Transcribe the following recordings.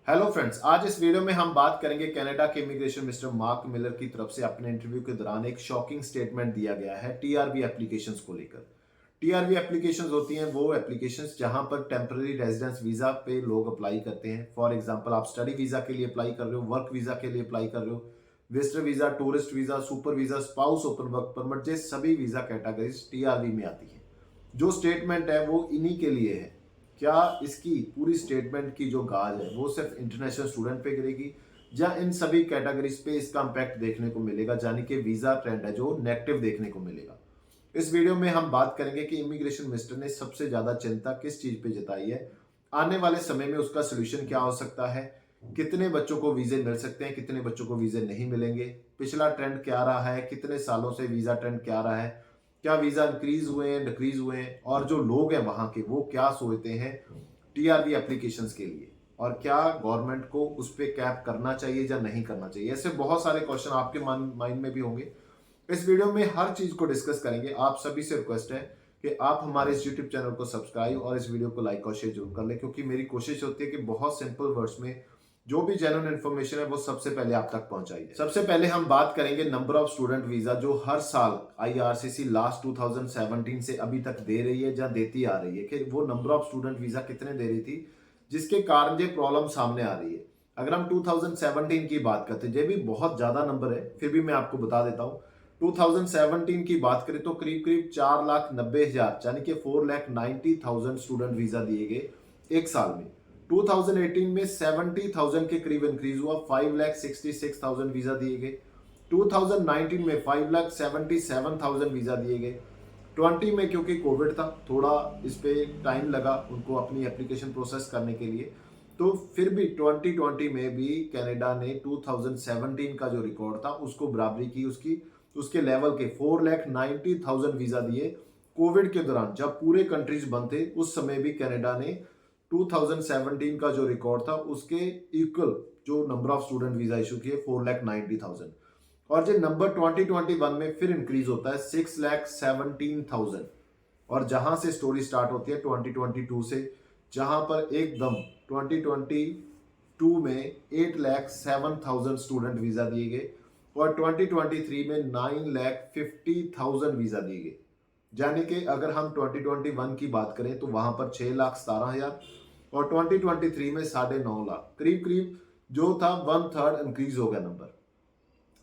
Hello friends, आज इस video में हम बात करेंगे कनाडा के इमिग्रेशन मिस्टर मार्क मिलर की तरफ से अपने इंटरव्यू के दौरान एक शॉकिंग स्टेटमेंट दिया गया है टीआरवी एप्लीकेशंस को लेकर। टीआरवी एप्लीकेशंस होती हैं वो एप्लीकेशंस जहां पर टेम्पररी रेजिडेंस वीजा पे लोग अप्लाई करते हैं। फॉर एग्जांपल, आप स्टडी वीजा के लिए अप्लाई कर रहे हो, वर्क वीजा के लिए अप्लाई कर रहे हो, visitor visa, tourist visa, super visa, spouse open work permit, ये सभी वीजा कैटेगरीज टीआरवी में आती है। जो स्टेटमेंट है वो इन्हीं के लिए है। क्या इसकी पूरी स्टेटमेंट की जो गाज है वो सिर्फ इंटरनेशनल स्टूडेंट पे गिरेगी या इन सभी कैटेगरीज पे इसका इम्पैक्ट देखने को मिलेगा, यानी कि वीजा ट्रेंड है जो नेगेटिव देखने को मिलेगा। इस वीडियो में हम बात करेंगे कि इमिग्रेशन मिनिस्टर ने सबसे ज्यादा चिंता किस चीज पे जताई है, आने वाले समय में उसका सोल्यूशन क्या हो सकता है, कितने बच्चों को वीजे मिल सकते हैं, कितने बच्चों को वीजे नहीं मिलेंगे, पिछला ट्रेंड क्या रहा है, कितने सालों से वीजा ट्रेंड क्या रहा है, क्या वीजा इंक्रीज हुए हैं, डिक्रीज हुए हैं, और जो लोग हैं वहां के वो क्या सोचते हैं टीआरवी एप्लीकेशंस के लिए, और क्या गवर्नमेंट को उस पर कैप करना चाहिए या नहीं करना चाहिए। ऐसे बहुत सारे क्वेश्चन आपके माइंड में भी होंगे। इस वीडियो में हर चीज को डिस्कस करेंगे। आप सभी से रिक्वेस्ट है कि आप हमारे इस यूट्यूब चैनल को सब्सक्राइब और इस वीडियो को लाइक और शेयर जरूर कर लें, क्योंकि मेरी कोशिश होती है कि बहुत सिंपल वर्ड्स में जो भी जेन्युइन इन्फॉर्मेशन है वो सबसे पहले आप तक पहुंचाई जाए। सबसे पहले हम बात करेंगे नंबर ऑफ स्टूडेंट वीजा जो हर साल आईआरसीसी लास्ट 2017 से अभी तक दे रही है या देती आ रही है, कि वो नंबर ऑफ स्टूडेंट वीजा कितने दे रही थी जिसके कारण ये प्रॉब्लम सामने आ रही है। अगर हम 2017 की बात करते हैं, ये भी बहुत ज्यादा नंबर है, फिर भी मैं आपको बता देता हूँ। 2017 की बात करें तो करीब करीब 4,90,000 यानी कि 4,90,000 स्टूडेंट वीजा दिए गए एक साल में। 2018 में 70,000 के करीब इंक्रीज हुआ, 5,66,000 वीजा दिए गए। 2019 में 5,77,000 वीजा दिए गए। 20 में क्योंकि कोविड था, थोड़ा इस पे टाइम लगा उनको अपनी एप्लीकेशन प्रोसेस करने के लिए, तो फिर भी 2020 में भी कनाडा ने 2017 का जो रिकॉर्ड था उसको बराबरी की, उसके लेवल के 4,90,000 वीजा दिए। कोविड के दौरान जब पूरे कंट्रीज बंद थे उस समय भी कनाडा ने 2017 का जो रिकॉर्ड था उसके इक्वल जो number of student visa issue किए 4,90,000। और जो नंबर 2021 में फिर इंक्रीज होता है 6,17,000। और जहां से स्टोरी स्टार्ट होती है 2022 से, जहां पर एकदम 2022 में 8,07,000 स्टूडेंट वीजा दिए गए और 2023 में 9,50,000 वीजा दिए गए। यानी कि अगर हम 2021 की बात करें तो वहां पर 6,17,000 और 2023 में 9.5 लाख, करीब करीब जो था 1/3 इंक्रीज हो गया नंबर,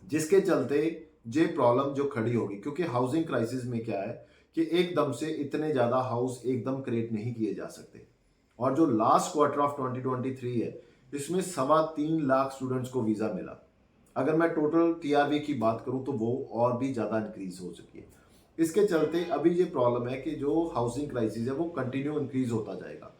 जिसके चलते ये प्रॉब्लम जो खड़ी होगी। क्योंकि हाउसिंग क्राइसिस में क्या है कि एकदम से इतने ज्यादा हाउस एकदम क्रिएट नहीं किए जा सकते। और जो लास्ट क्वार्टर ऑफ 2023 है इसमें 3.25 लाख स्टूडेंट्स को वीजा मिला। अगर मैं टोटल टीआरवी की बात करूं तो वो और भी ज्यादा इंक्रीज हो चुकी है। इसके चलते अभी ये प्रॉब्लम है कि जो हाउसिंग क्राइसिस है वो कंटिन्यू इंक्रीज होता जाएगा।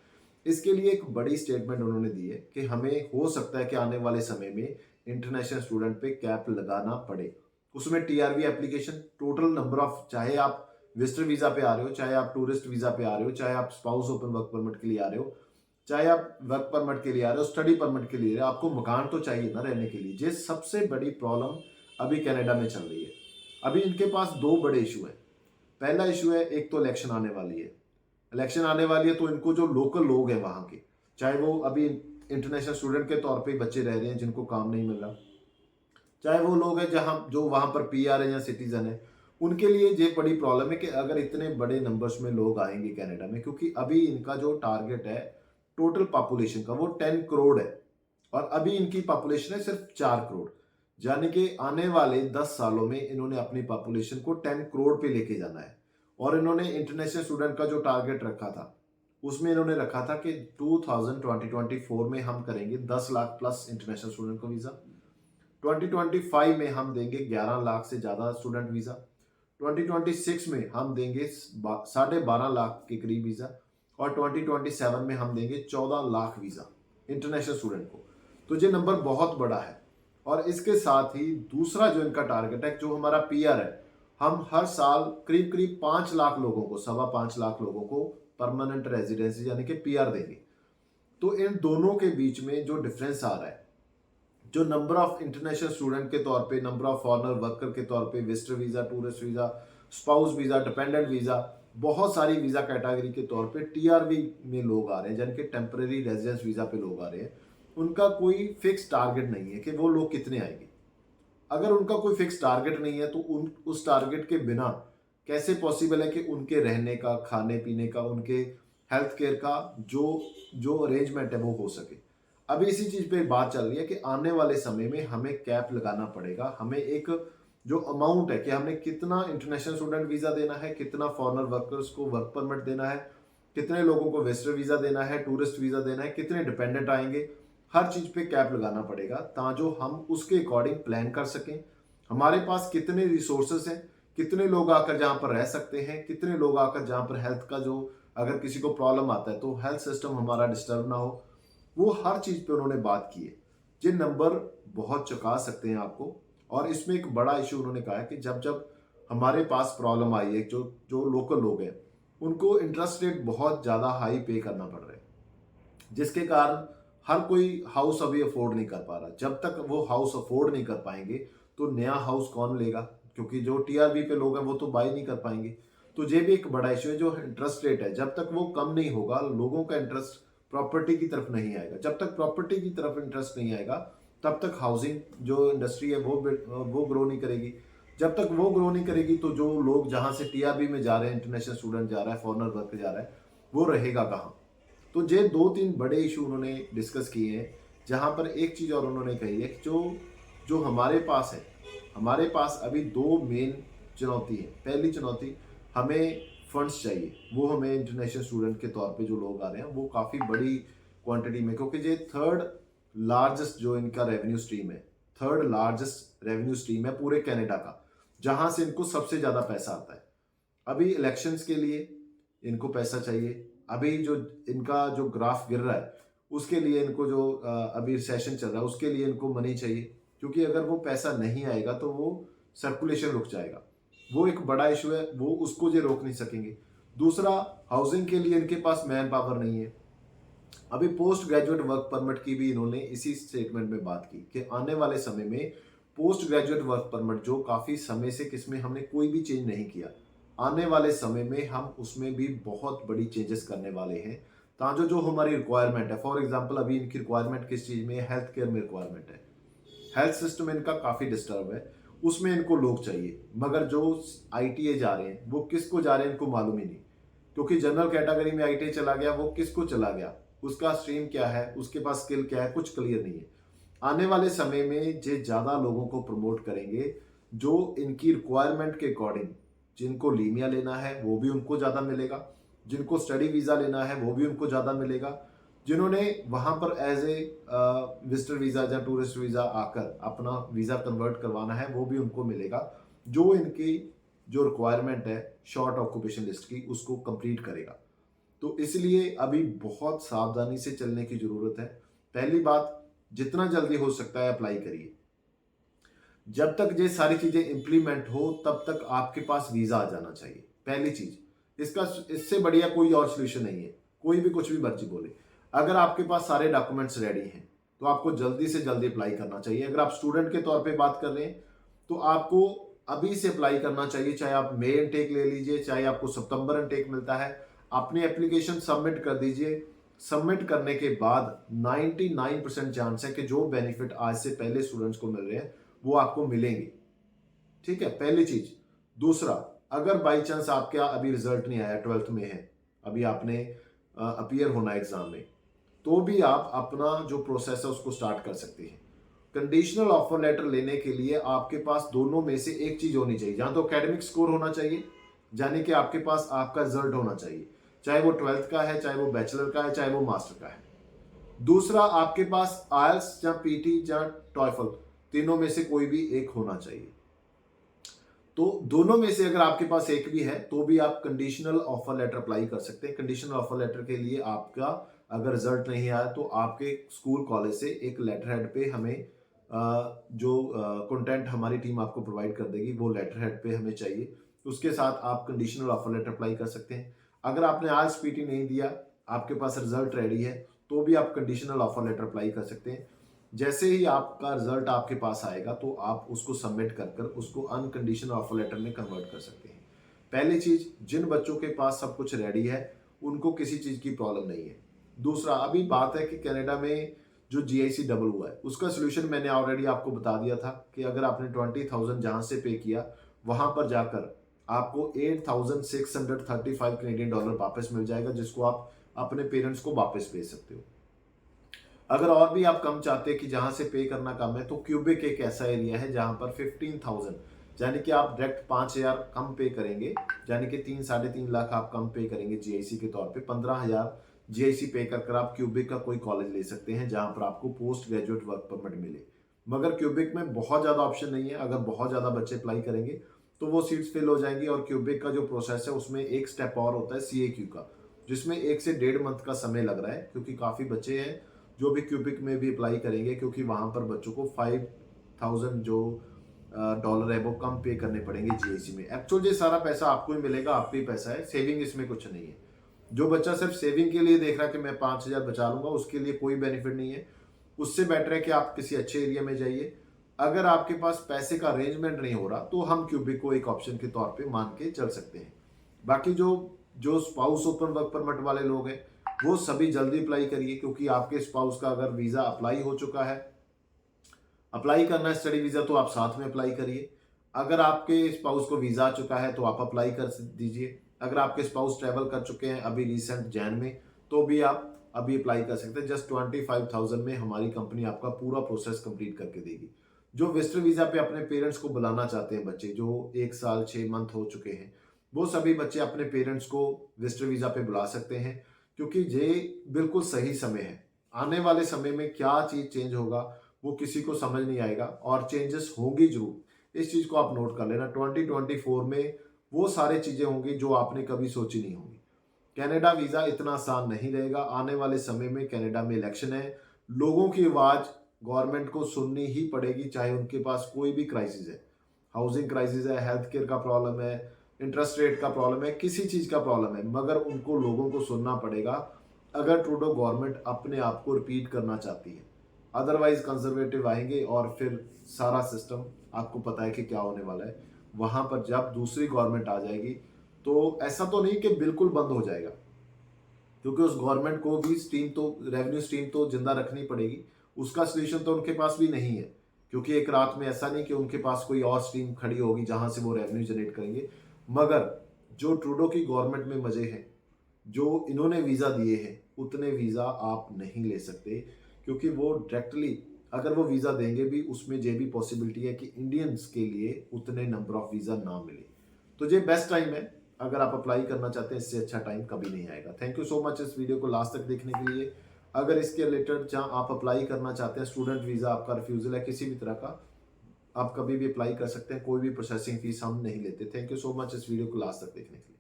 इसके लिए एक बड़ी स्टेटमेंट उन्होंने दी है कि हमें हो सकता है कि आने वाले समय में इंटरनेशनल स्टूडेंट पे कैप लगाना पड़े। उसमें TRV application total number of, चाहे आप विजिटर वीजा पे आ रहे हो, चाहे आप टूरिस्ट वीजा पे आ रहे हो, चाहे आप स्पाउस ओपन वर्क परमिट के लिए आ रहे हो, चाहे आप वर्क परमिट के लिए आ रहे हो, स्टडी परमिट के लिए आ रहे हो, आपको मकान तो चाहिए ना रहने के लिए। ये सबसे बड़ी प्रॉब्लम अभी कनाडा में चल रही है। अभी इनके पास दो बड़े इशू है। पहला इशू है, एक तो इलेक्शन आने वाली है। इलेक्शन आने वाली है तो इनको जो लोकल लोग हैं वहां के, चाहे वो अभी इंटरनेशनल स्टूडेंट के तौर पे बच्चे रह रहे हैं जिनको काम नहीं मिल रहा, चाहे वो लोग हैं जहां जो वहां पर पीआर है या सिटीजन है, उनके लिए ये बड़ी प्रॉब्लम है कि अगर इतने बड़े नंबर्स में लोग आएंगे कनाडा में, क्योंकि अभी इनका जो टारगेट है टोटल पॉपुलेशन का वो 10 करोड़ है और अभी इनकी पॉपुलेशन है सिर्फ 4 करोड़। यानी कि आने वाले 10 सालों में इन्होंने अपनी पॉपुलेशन को 10 करोड़ पे लेके जाना है। और इन्होंने इंटरनेशनल स्टूडेंट का जो टारगेट रखा था उसमें इन्होंने रखा था कि 2024 में हम करेंगे 10 लाख प्लस इंटरनेशनल स्टूडेंट को वीजा। 2025 में हम देंगे 11 लाख से ज्यादा स्टूडेंट वीजा। 2026 में हम देंगे 12.5 लाख के करीब वीजा। और 2027 में हम देंगे 14 लाख वीजा इंटरनेशनल स्टूडेंट को। तो ये नंबर बहुत बड़ा है। और इसके साथ ही दूसरा जो इनका टारगेट है, जो हमारा पीआर है, हम हर साल करीब करीब 5 लाख लोगों को, 5.25 लाख लोगों को परमानेंट रेजिडेंसी यानी कि पीआर देंगे। तो इन दोनों के बीच में जो डिफरेंस आ रहा है, जो नंबर ऑफ इंटरनेशनल स्टूडेंट के तौर पे, नंबर ऑफ फॉरेनर वर्कर के तौर पे, visitor visa, tourist visa, spouse visa, dependent visa, बहुत सारी वीजा कैटेगरी के तौर पे टीआरवी में लोग आ रहे हैं, यानी कि टेम्पररी रेजिडेंस वीजा पे लोग आ रहे हैं। उनका कोई फिक्स टारगेट नहीं है कि वो लोग कितने आएंगे। अगर उनका कोई फिक्स टारगेट नहीं है तो उस टारगेट के बिना कैसे पॉसिबल है कि उनके रहने का, खाने पीने का, उनके हेल्थ केयर का जो जो अरेंजमेंट है वो हो सके। अभी इसी चीज पे बात चल रही है कि आने वाले समय में हमें कैप लगाना पड़ेगा, हमें एक जो अमाउंट है कि हमने कितना इंटरनेशनल स्टूडेंट वीजा देना है, कितना फॉरेनर वर्कर्स को वर्क परमिट देना है, कितने लोगों को विजिटर वीजा देना है, टूरिस्ट वीजा देना है, कितने डिपेंडेंट आएंगे, हर चीज पे कैप लगाना पड़ेगा ताकि हम उसके अकॉर्डिंग प्लान कर सकें। हमारे पास कितने रिसोर्सेस हैं, कितने लोग आकर जहां पर रह सकते हैं, कितने लोग आकर जहां पर हेल्थ का जो अगर किसी को प्रॉब्लम आता है तो हेल्थ सिस्टम हमारा डिस्टर्ब ना हो, वो हर चीज पे उन्होंने बात की है। जिन नंबर बहुत चौंका सकते हैं आपको। और इसमें एक बड़ा इशू उन्होंने कहा है कि जब जब हमारे पास प्रॉब्लम आई है, जो जो लोकल लोग हैं उनको इंटरेस्ट रेट बहुत ज़्यादा हाई पे करना पड़ रहा है, जिसके कारण हर कोई हाउस अभी अफोर्ड नहीं कर पा रहा। जब तक वो हाउस अफोर्ड नहीं कर पाएंगे तो नया हाउस कौन लेगा, क्योंकि जो टीआरबी पे लोग हैं वो तो बाई नहीं कर पाएंगे। तो ये भी एक बड़ा इशू है। जो इंटरेस्ट रेट है जब तक वो कम नहीं होगा, लोगों का इंटरेस्ट प्रॉपर्टी की तरफ नहीं आएगा। जब तक प्रॉपर्टी की तरफ इंटरेस्ट नहीं आएगा तब तक हाउसिंग जो इंडस्ट्री है वो ग्रो नहीं करेगी। जब तक वो ग्रो नहीं करेगी तो जो लोग जहां से टीआरबी में जा रहे हैं, इंटरनेशनल स्टूडेंट जा रहा है, फॉरेनर वर्कर जा रहा है, वो रहेगा कहाँ। तो ये दो तीन बड़े इशू उन्होंने डिस्कस किए हैं। जहां पर एक चीज और उन्होंने कही है कि जो जो हमारे पास है, हमारे पास अभी दो मेन चुनौती है। पहली चुनौती, हमें फंड्स चाहिए। वो हमें इंटरनेशनल स्टूडेंट के तौर पे जो लोग आ रहे हैं वो काफ़ी बड़ी क्वांटिटी में, क्योंकि ये थर्ड लार्जेस्ट जो इनका रेवेन्यू स्ट्रीम है, थर्ड लार्जेस्ट रेवेन्यू स्ट्रीम है पूरे कनाडा का, जहां से इनको सबसे ज़्यादा पैसा आता है। अभी इलेक्शंस के लिए इनको पैसा चाहिए। अभी जो इनका जो ग्राफ गिर रहा है उसके लिए इनको जो अभी सेशन चल रहा है उसके लिए इनको मनी चाहिए, क्योंकि अगर वो पैसा नहीं आएगा तो वो सर्कुलेशन रुक जाएगा। वो एक बड़ा इशू है, वो उसको ये रोक नहीं सकेंगे। दूसरा, हाउसिंग के लिए इनके पास मैन पावर नहीं है। अभी पोस्ट ग्रेजुएट वर्क परमिट की भी इन्होंने इसी स्टेटमेंट में बात की कि आने वाले समय में पोस्ट ग्रेजुएट वर्क परमिट जो काफ़ी समय से किसमें हमने कोई भी चेंज नहीं किया, आने वाले समय में हम उसमें भी बहुत बड़ी चेंजेस करने वाले हैं। ताकि जो हमारी रिक्वायरमेंट है, फॉर एग्जांपल अभी इनकी रिक्वायरमेंट किस चीज़ में है, हेल्थ केयर में रिक्वायरमेंट है। हेल्थ सिस्टम इनका काफ़ी डिस्टर्ब है, उसमें इनको लोग चाहिए। मगर जो आईटीए जा रहे हैं वो किसको जा रहे हैं इनको मालूम ही नहीं, क्योंकि जनरल कैटेगरी में आईटीए चला गया, वो किसको चला गया, उसका स्ट्रीम क्या है, उसके पास स्किल क्या है, कुछ क्लियर नहीं है। आने वाले समय में ये ज़्यादा लोगों को प्रमोट करेंगे जो इनकी रिक्वायरमेंट के अकॉर्डिंग, जिनको लीनिया लेना है वो भी उनको ज़्यादा मिलेगा, जिनको स्टडी वीज़ा लेना है वो भी उनको ज़्यादा मिलेगा, जिन्होंने वहाँ पर एज ए विजिटर वीज़ा या टूरिस्ट वीज़ा आकर अपना वीज़ा कन्वर्ट करवाना है वो भी उनको मिलेगा, जो इनकी जो रिक्वायरमेंट है शॉर्ट ऑक्यूपेशन लिस्ट की उसको कंप्लीट करेगा। तो इसलिए अभी बहुत सावधानी से चलने की ज़रूरत है। पहली बात, जितना जल्दी हो सकता है अप्लाई करिए। जब तक ये सारी चीज़ें इम्प्लीमेंट हो तब तक आपके पास वीज़ा आ जाना चाहिए। पहली चीज़, इसका इससे बढ़िया कोई और सोल्यूशन नहीं है। कोई भी कुछ भी मर्जी बोले, अगर आपके पास सारे डॉक्यूमेंट्स रेडी हैं तो आपको जल्दी से जल्दी अप्लाई करना चाहिए। अगर आप स्टूडेंट के तौर पे बात कर रहे हैं तो आपको अभी से अप्लाई करना चाहिए, चाहे आप मई इनटेक ले लीजिए, चाहे आपको सितंबर इनटेक मिलता है। अपनी एप्लीकेशन सबमिट कर दीजिए। सबमिट करने के बाद 99% चांस है कि जो बेनिफिट आज से पहले स्टूडेंट्स को मिल रहे हैं वो आपको मिलेंगे। ठीक है, पहली चीज। दूसरा, अगर बाई चांस आपका अभी रिजल्ट नहीं आया, 12th में है, अभी आपने अपीयर होना है एग्जाम में, तो भी आप अपना जो प्रोसेस है उसको स्टार्ट कर सकते हैं। कंडीशनल ऑफर लेटर लेने के लिए आपके पास दोनों में से एक चीज होनी चाहिए, या तो एकेडमिक स्कोर होना चाहिए, यानी कि आपके पास आपका रिजल्ट होना चाहिए, चाहे वो 12th का है, चाहे वो बैचलर का है, चाहे वो मास्टर का है। दूसरा, आपके पास आयल्स या पीटी या टॉयफल, तीनों में से कोई भी एक होना चाहिए। तो दोनों में से अगर आपके पास एक भी है तो भी आप कंडीशनल ऑफर लेटर अप्लाई कर सकते हैं। कंडीशनल ऑफर लेटर के लिए आपका अगर रिजल्ट नहीं आया तो आपके स्कूल कॉलेज से एक लेटर हेड पे हमें जो कंटेंट हमारी टीम आपको प्रोवाइड कर देगी वो लेटर हेड पे हमें चाहिए। उसके साथ आप कंडीशनल ऑफर लेटर अप्लाई कर सकते हैं। अगर आपने आज पीटी नहीं दिया, आपके पास रिजल्ट रेडी है, तो भी आप कंडीशनल ऑफर लेटर अप्लाई कर सकते हैं। जैसे ही आपका रिजल्ट आपके पास आएगा तो आप उसको सबमिट कर कर उसको अनकंडीशनल ऑफर लेटर में कन्वर्ट कर सकते हैं। पहली चीज, जिन बच्चों के पास सब कुछ रेडी है उनको किसी चीज की प्रॉब्लम नहीं है। दूसरा, अभी बात है कि कनाडा में जो GIC डबल हुआ है, उसका सोल्यूशन मैंने ऑलरेडी आपको बता दिया था कि अगर आपने 20,000 जहां से पे किया वहां पर जाकर आपको 8,635 कैनेडियन डॉलर वापस मिल जाएगा, जिसको आप अपने पेरेंट्स को वापस भेज सकते हो। अगर और भी आप कम चाहते हैं कि जहां से पे करना कम है, तो क्यूबिक एक ऐसा एरिया है जहां पर 15,000 यानी कि आप डायरेक्ट 5,000 कम पे करेंगे, यानी कि 3-3.5 लाख आप कम पे करेंगे GIC के तौर पे, 15,000 GIC पे कर आप क्यूबिक का कोई कॉलेज ले सकते हैं जहां पर आपको पोस्ट ग्रेजुएट वर्क परमिट मिले। मगर क्यूबिक में बहुत ज़्यादा ऑप्शन नहीं है, अगर बहुत ज़्यादा बच्चे अप्लाई करेंगे तो वो सीट्स फिल हो जाएंगी। और क्यूबिक का जो प्रोसेस है उसमें एक स्टेप और होता है CAQ का, जिसमें 1 से 1.5 मंथ का समय लग रहा है, क्योंकि काफ़ी बच्चे हैं जो भी क्यूबिक में भी अप्लाई करेंगे, क्योंकि वहां पर बच्चों को 5,000 जो डॉलर है वो कम पे करने पड़ेंगे GIC में। एक्चुअल ये सारा पैसा आपको ही मिलेगा, आपका ही पैसा है, सेविंग इसमें कुछ नहीं है। जो बच्चा सिर्फ सेविंग के लिए देख रहा है कि मैं 5,000 बचा लूंगा, उसके लिए कोई बेनिफिट नहीं है। उससे बेटर है कि आप किसी अच्छे एरिया में जाइए। अगर आपके पास पैसे का अरेंजमेंट नहीं हो रहा तो हम क्यूबिक को एक ऑप्शन के तौर पे मान के चल सकते हैं। बाकी जो जो स्पाउस ओपन वर्क परमिट वाले लोग हैं वो सभी जल्दी अप्लाई करिए, क्योंकि आपके स्पाउस का अगर वीजा अप्लाई हो चुका है, अप्लाई करना है स्टडी वीजा, तो आप साथ में अप्लाई करिए। अगर आपके स्पाउस को वीजा आ चुका है तो आप अप्लाई कर दीजिए। अगर आपके स्पाउस ट्रैवल कर चुके हैं अभी रिसेंट जैन में, तो भी आप अभी अप्लाई कर सकते हैं। जस्ट 25,000 में हमारी कंपनी आपका पूरा प्रोसेस कंप्लीट करके देगी। जो विजिटर वीजा पे अपने पेरेंट्स को बुलाना चाहते हैं बच्चे, जो 1 साल 6 मंथ हो चुके हैं, वो सभी बच्चे अपने पेरेंट्स को विजिटर वीजा पे बुला सकते हैं, क्योंकि ये बिल्कुल सही समय है। आने वाले समय में क्या चीज चेंज होगा वो किसी को समझ नहीं आएगा, और चेंजेस होंगी जरूर। इस चीज को आप नोट कर लेना, 2024 में वो सारी चीजें होंगी जो आपने कभी सोची नहीं होंगी। कनाडा वीजा इतना आसान नहीं रहेगा। आने वाले समय में कनाडा में इलेक्शन है, लोगों की आवाज गवर्नमेंट को सुननी ही पड़ेगी, चाहे उनके पास कोई भी क्राइसिस है, हाउसिंग क्राइसिस है, हेल्थ केयर का प्रॉब्लम है, इंटरेस्ट रेट का प्रॉब्लम है, किसी चीज का प्रॉब्लम है, मगर उनको लोगों को सुनना पड़ेगा अगर ट्रूडो गवर्नमेंट अपने आप को रिपीट करना चाहती है। अदरवाइज कंजर्वेटिव आएंगे और फिर सारा सिस्टम आपको पता है कि क्या होने वाला है। वहां पर जब दूसरी गवर्नमेंट आ जाएगी तो ऐसा तो नहीं कि बिल्कुल बंद हो जाएगा, क्योंकि उस गवर्नमेंट को भी स्ट्रीम तो रेवेन्यू स्ट्रीम तो जिंदा रखनी पड़ेगी। उसका सोल्यूशन तो उनके पास भी नहीं है, क्योंकि एक रात में ऐसा नहीं कि उनके पास कोई और स्ट्रीम खड़ी होगी जहां से वो रेवेन्यू जनरेट करेंगे। मगर जो ट्रूडो की गवर्नमेंट में मजे हैं, जो इन्होंने वीजा दिए हैं, उतने वीजा आप नहीं ले सकते, क्योंकि वो डायरेक्टली अगर वो वीजा देंगे भी उसमें ये भी पॉसिबिलिटी है कि इंडियंस के लिए उतने नंबर ऑफ वीजा ना मिले। तो ये बेस्ट टाइम है अगर आप अप्लाई करना चाहते हैं, इससे अच्छा टाइम कभी नहीं आएगा। थैंक यू सो मच इस वीडियो को लास्ट तक देखने के लिए। अगर इसके रिलेटेड जहाँ आप अप्लाई करना चाहते हैं, स्टूडेंट वीज़ा आपका रिफ्यूज़ल है किसी भी तरह का, आप कभी भी अप्लाई कर सकते हैं, कोई भी प्रोसेसिंग फीस हम नहीं लेते। थैंक यू सो मच इस वीडियो को लास्ट तक देखने के लिए।